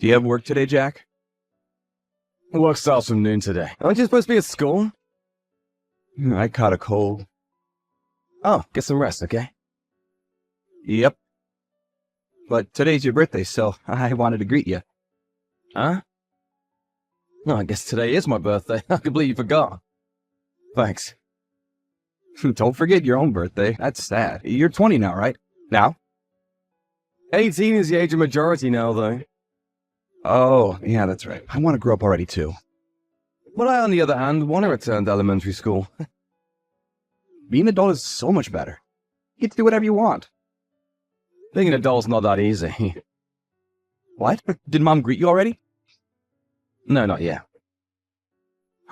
Do you have work today, Jack? Work starts from noon today. Aren't you supposed to be at school? I caught a cold. Oh, get some rest, okay? Yep. But today's your birthday, so I wanted to greet you. Huh? No, I guess today is my birthday. I completely forgot. Thanks. Don't forget your own birthday. That's sad. You're 20 now, right? Now? 18 is the age of majority now, though. Oh, yeah, that's right. I want to grow up already, too. But I, on the other hand, want to return to elementary school. Being an adult is so much better. You get to do whatever you want. Being an adult's not that easy. What? Did Mom greet you already? No, not yet.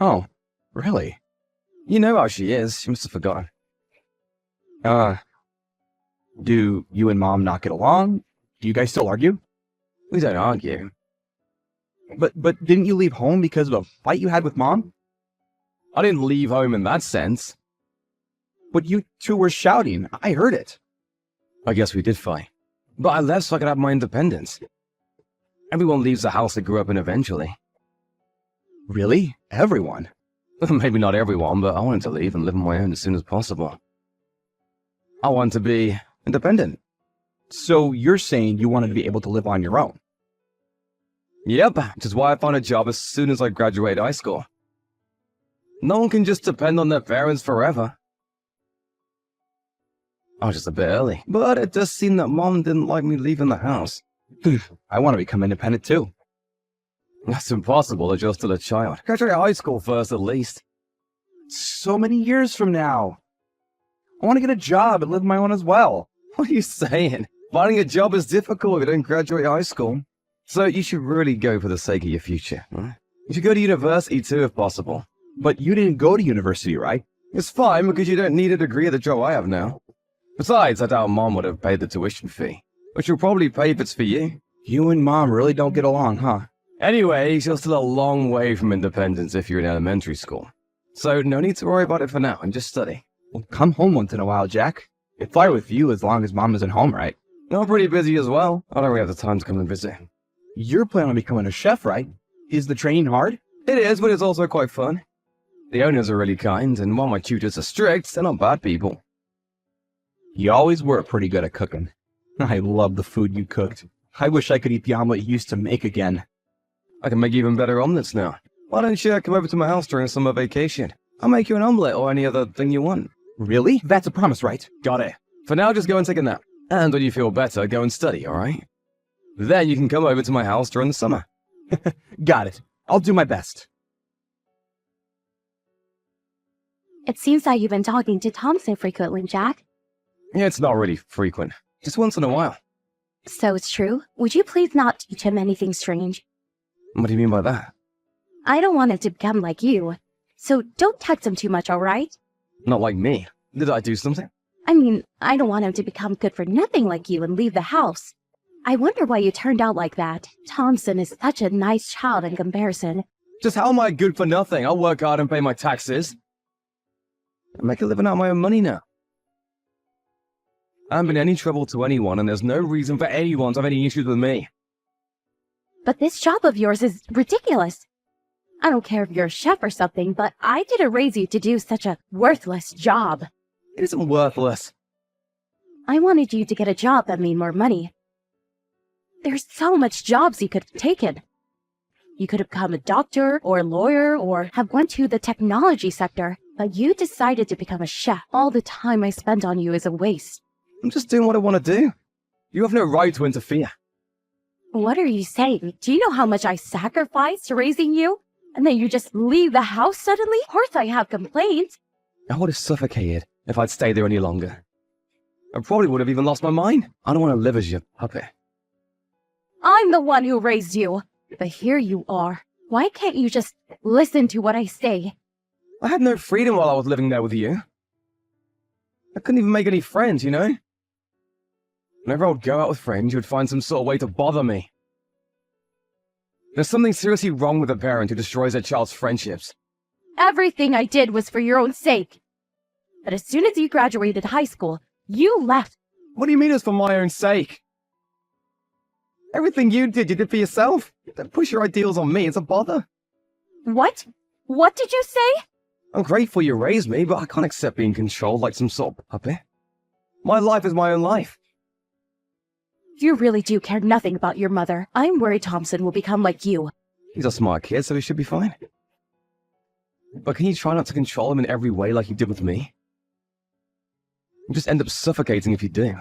Oh, really? You know how she is. She must have forgotten. Do you and Mom not get along? Do you guys still argue? We don't argue. But didn't you leave home because of a fight you had with Mom? I didn't leave home in that sense. But you two were shouting. I heard it. I guess we did fight. But I left so I could have my independence. Everyone leaves the house they grew up in eventually. Really? Everyone? Maybe not everyone, but I wanted to leave and live on my own as soon as possible. I want to be independent. So you're saying you wanted to be able to live on your own? Yep, which is why I found a job as soon as I graduated high school. No one can just depend on their parents forever. I was just a bit early, but it does seem that Mom didn't like me leaving the house. I want to become independent too. That's impossible as you're still a child. Graduate high school first, at least. So many years from now. I want to get a job and live on my own as well. What are you saying? Finding a job is difficult if you don't graduate high school. So you should really go for the sake of your future. Huh? You should go to university too, if possible. But you didn't go to university, right? It's fine, because you don't need a degree at the job I have now. Besides, I doubt Mom would have paid the tuition fee. But she'll probably pay if it's for you. You and Mom really don't get along, huh? Anyway, you're still a long way from independence if you're in elementary school. So no need to worry about it for now, and just study. Well, come home once in a while, Jack. It's fine with you as long as Mom isn't home, right? I'm pretty busy as well. I don't really have the time to come and visit. You're planning on becoming a chef, right? Is the training hard? It is, but it's also quite fun. The owners are really kind, and while my tutors are strict, they're not bad people. You always were pretty good at cooking. I love the food you cooked. I wish I could eat the omelet you used to make again. I can make even better omelets now. Why don't you come over to my house during summer vacation? I'll make you an omelet or any other thing you want. Really? That's a promise, right? Got it. For now, just go and take a nap. And when you feel better, go and study, alright? Then you can come over to my house during the summer. Got it. I'll do my best. It seems like you've been talking to Thompson frequently, Jack. Yeah, it's not really frequent. Just once in a while. So it's true? Would you please not teach him anything strange? What do you mean by that? I don't want him to become like you. So don't text him too much, alright? Not like me. Did I do something? I mean, I don't want him to become good for nothing like you and leave the house. I wonder why you turned out like that. Thompson is such a nice child in comparison. Just how am I good for nothing? I'll work hard and pay my taxes. I make a living out of my own money now. I haven't been any trouble to anyone, and there's no reason for anyone to have any issues with me. But this job of yours is ridiculous. I don't care if you're a chef or something, but I didn't raise you to do such a worthless job. It isn't worthless. I wanted you to get a job that made more money. There's so much jobs you could have taken. You could have become a doctor or a lawyer or have went to the technology sector, but you decided to become a chef. All the time I spent on you is a waste. I'm just doing what I want to do. You have no right to interfere. What are you saying? Do you know how much I sacrificed raising you? And then you just leave the house suddenly? Of course I have complaints. I would have suffocated if I'd stayed there any longer. I probably would have even lost my mind. I don't want to live as your puppet. I'm the one who raised you. But here you are. Why can't you just listen to what I say? I had no freedom while I was living there with you. I couldn't even make any friends, you know? Whenever I would go out with friends, you would find some sort of way to bother me. There's something seriously wrong with a parent who destroys their child's friendships. Everything I did was for your own sake. But as soon as you graduated high school, you left. What do you mean it's for my own sake? Everything you did for yourself. Don't push your ideals on me, it's a bother. What? What did you say? I'm grateful you raised me, but I can't accept being controlled like some sort of puppet. My life is my own life. You really do care nothing about your mother. I'm worried Thompson will become like you. He's a smart kid, so he should be fine. But can you try not to control him in every way like you did with me? You just end up suffocating if you do.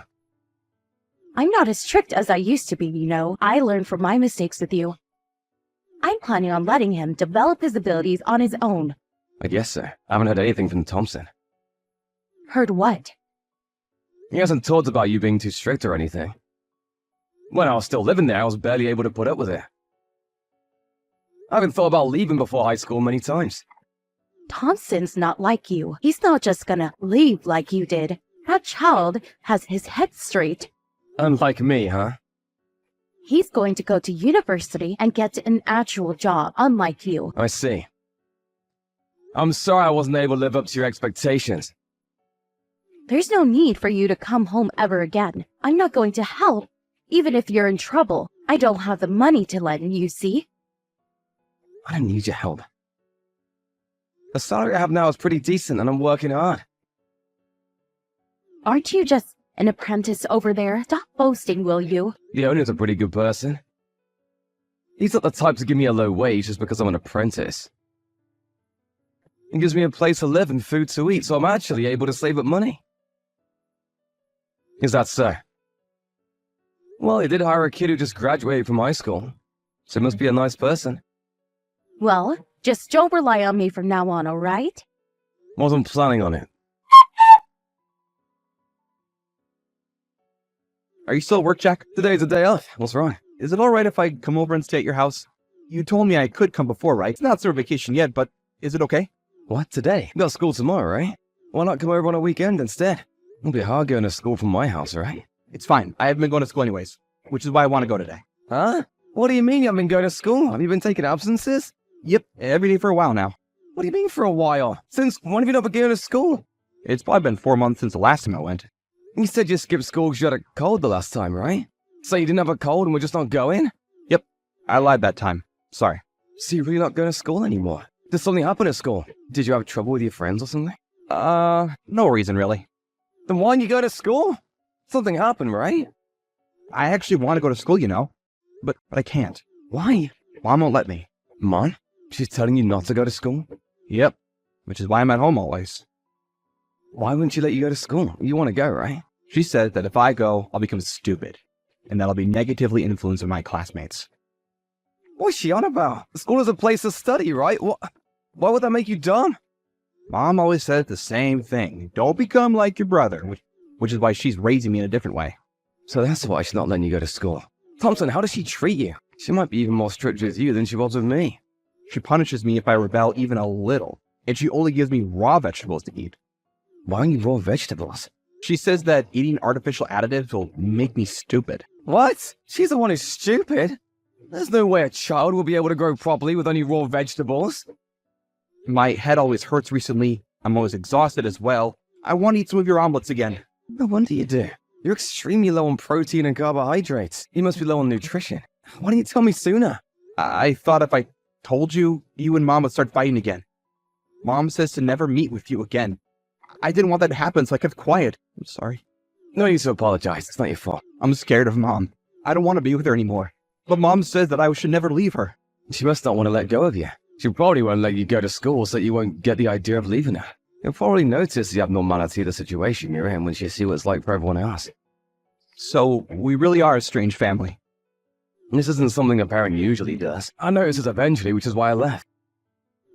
I'm not as strict as I used to be, you know. I learned from my mistakes with you. I'm planning on letting him develop his abilities on his own. I guess so. I haven't heard anything from Thompson. Heard what? He hasn't talked about you being too strict or anything. When I was still living there, I was barely able to put up with it. I haven't thought about leaving before high school many times. Thompson's not like you. He's not just gonna leave like you did. That child has his head straight. Unlike me, huh? He's going to go to university and get an actual job, unlike you. I see. I'm sorry I wasn't able to live up to your expectations. There's no need for you to come home ever again. I'm not going to help. Even if you're in trouble, I don't have the money to lend you, see? I don't need your help. The salary I have now is pretty decent and I'm working hard. Aren't you just an apprentice over there? Stop boasting, will you? The owner's a pretty good person. He's not the type to give me a low wage just because I'm an apprentice. He gives me a place to live and food to eat, so I'm actually able to save up money. Is that so? Well, he did hire a kid who just graduated from high school, so he must be a nice person. Well, just don't rely on me from now on, alright? Wasn't planning on it. Are you still at work, Jack? Today's a day off. What's wrong? Is it alright if I come over and stay at your house? You told me I could come before, right? It's not summer vacation yet, but is it okay? What, today? You got school tomorrow, right? Why not come over on a weekend instead? It'll be hard going to school from my house, right? It's fine. I haven't been going to school anyways, which is why I want to go today. Huh? What do you mean you haven't been going to school? Have you been taking absences? Yep, every day for a while now. What do you mean for a while? Since when have you not been going to school? It's probably been 4 months since the last time I went. You said you skipped school because you had a cold the last time, right? So you didn't have a cold and we're just not going? Yep, I lied that time. Sorry. So you're really not going to school anymore? Did something happen at school? Did you have trouble with your friends or something? No reason really. Then why didn't you go to school? Something happened, right? I actually want to go to school, you know, but I can't. Why? Mom won't let me. Mom? She's telling you not to go to school? Yep, which is why I'm at home always. Why wouldn't she let you go to school? You want to go, right? She said that if I go, I'll become stupid, and that I'll be negatively influenced by my classmates. What's she on about? School is a place to study, right? Why would that make you dumb? Mom always said the same thing. Don't become like your brother, which is why she's raising me in a different way. So that's why she's not letting you go to school. Thompson, how does she treat you? She might be even more strict with you than she was with me. She punishes me if I rebel even a little, and she only gives me raw vegetables to eat. Why don't you raw vegetables? She says that eating artificial additives will make me stupid. What? She's the one who's stupid? There's no way a child will be able to grow properly with only raw vegetables. My head always hurts recently. I'm always exhausted as well. I want to eat some of your omelets again. No wonder you do. You're extremely low on protein and carbohydrates. You must be low on nutrition. Why didn't you tell me sooner? I thought if I told you, you and Mom would start fighting again. Mom says to never meet with you again. I didn't want that to happen, so I kept quiet. I'm sorry. No need to apologize. It's not your fault. I'm scared of Mom. I don't want to be with her anymore. But Mom says that I should never leave her. She must not want to let go of you. She probably won't let you go to school so that you won't get the idea of leaving her. You'll probably notice the abnormality of the situation you're in when she sees what it's like for everyone else. So, we really are a strange family. This isn't something a parent usually does. I noticed this eventually, which is why I left.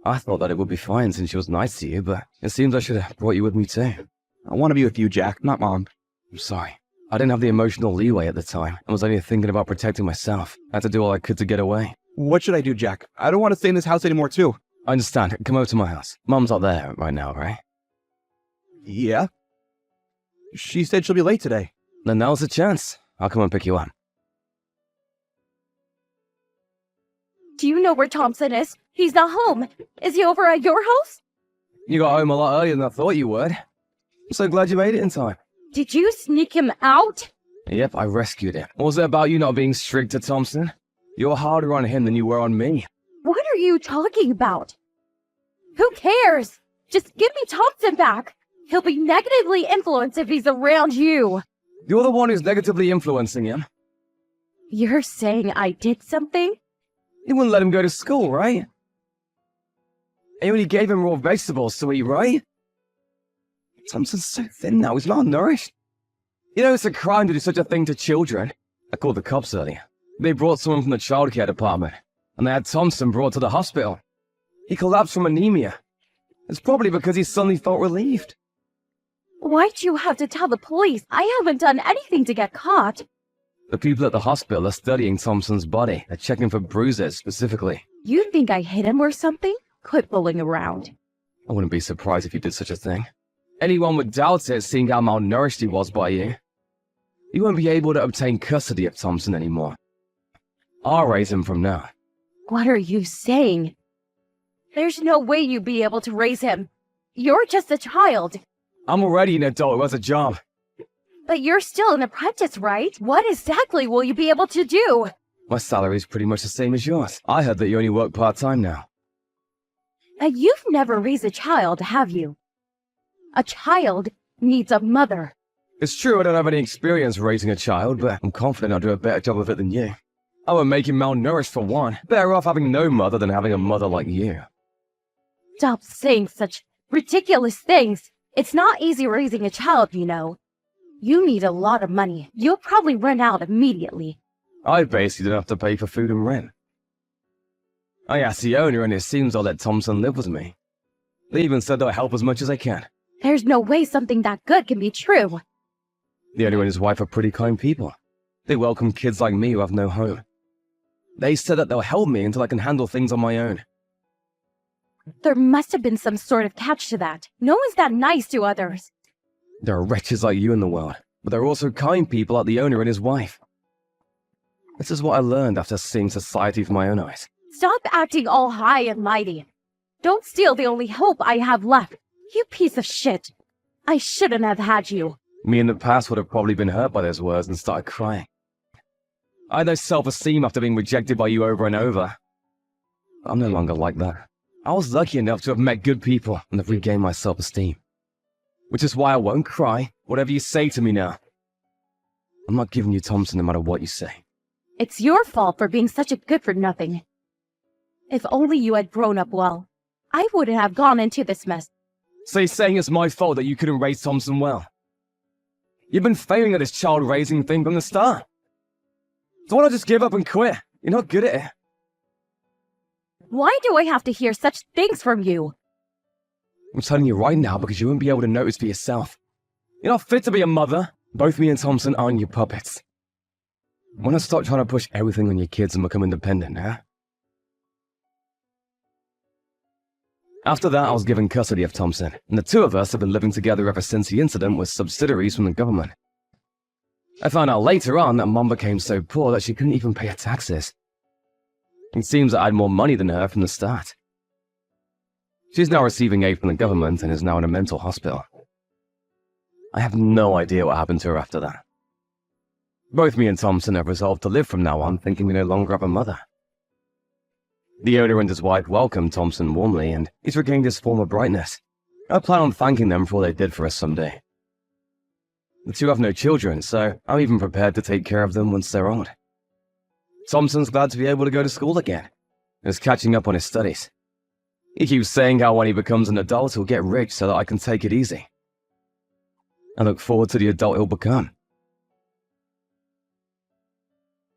I thought that it would be fine since she was nice to you, but it seems I should have brought you with me too. I want to be with you, Jack, not Mom. I'm sorry. I didn't have the emotional leeway at the time. I was only thinking about protecting myself. I had to do all I could to get away. What should I do, Jack? I don't want to stay in this house anymore, too. I understand. Come over to my house. Mom's not there right now, right? Yeah? She said she'll be late today. Then now's the chance. I'll come and pick you up. Do you know where Thompson is? He's not home. Is he over at your house? You got home a lot earlier than I thought you would. I'm so glad you made it in time. Did you sneak him out? Yep, I rescued him. What was it about you not being strict to Thompson? You're harder on him than you were on me. What are you talking about? Who cares? Just give me Thompson back. He'll be negatively influenced if he's around you. You're the one who's negatively influencing him. You're saying I did something? You wouldn't let him go to school, right? And you only gave him raw vegetables to eat, right? Thompson's so thin now, he's malnourished. You know, it's a crime to do such a thing to children. I called the cops earlier. They brought someone from the childcare department, and they had Thompson brought to the hospital. He collapsed from anemia. It's probably because he suddenly felt relieved. Why'd you have to tell the police? I haven't done anything to get caught. The people at the hospital are studying Thompson's body. They're checking for bruises specifically. You think I hit him or something? Quit fooling around. I wouldn't be surprised if you did such a thing. Anyone would doubt it, seeing how malnourished he was by you. You won't be able to obtain custody of Thompson anymore. I'll raise him from now. What are you saying? There's no way you'd be able to raise him. You're just a child. I'm already an adult who has a job. But you're still an apprentice, right? What exactly will you be able to do? My salary's pretty much the same as yours. I heard that you only work part-time now. You've never raised a child, have you? A child needs a mother. It's true I don't have any experience raising a child, but I'm confident I'll do a better job of it than you. I won't make him malnourished for one. Better off having no mother than having a mother like you. Stop saying such ridiculous things. It's not easy raising a child, you know. You need a lot of money. You'll probably run out immediately. I basically don't have to pay for food and rent. I asked the owner and it seems I'll let Thompson live with me. They even said they'll help as much as I can. There's no way something that good can be true. The owner and his wife are pretty kind people. They welcome kids like me who have no home. They said that they'll help me until I can handle things on my own. There must have been some sort of catch to that. No one's that nice to others. There are wretches like you in the world, but there are also kind people like the owner and his wife. This is what I learned after seeing society with my own eyes. Stop acting all high and mighty. Don't steal the only hope I have left. You piece of shit. I shouldn't have had you. Me in the past would have probably been hurt by those words and started crying. I had no self-esteem after being rejected by you over and over. I'm no longer like that. I was lucky enough to have met good people and have regained my self-esteem. Which is why I won't cry, whatever you say to me now. I'm not giving you Thompson no matter what you say. It's your fault for being such a good-for-nothing. If only you had grown up well, I wouldn't have gone into this mess. So you're saying it's my fault that you couldn't raise Thompson well? You've been failing at this child-raising thing from the start. So why not just give up and quit? You're not good at it. Why do I have to hear such things from you? I'm telling you right now because you won't be able to notice for yourself. You're not fit to be a mother. Both me and Thompson aren't your puppets. Why not stop trying to push everything on your kids and become independent, huh? After that, I was given custody of Thompson, and the two of us have been living together ever since the incident with subsidiaries from the government. I found out later on that Mom became so poor that she couldn't even pay her taxes. It seems that I had more money than her from the start. She's now receiving aid from the government and is now in a mental hospital. I have no idea what happened to her after that. Both me and Thompson have resolved to live from now on, thinking we no longer have a mother. The owner and his wife welcomed Thompson warmly, and he's regained his former brightness. I plan on thanking them for all they did for us someday. The two have no children, so I'm even prepared to take care of them once they're old. Thompson's glad to be able to go to school again, and is catching up on his studies. He keeps saying how when he becomes an adult he'll get rich so that I can take it easy. I look forward to the adult he'll become.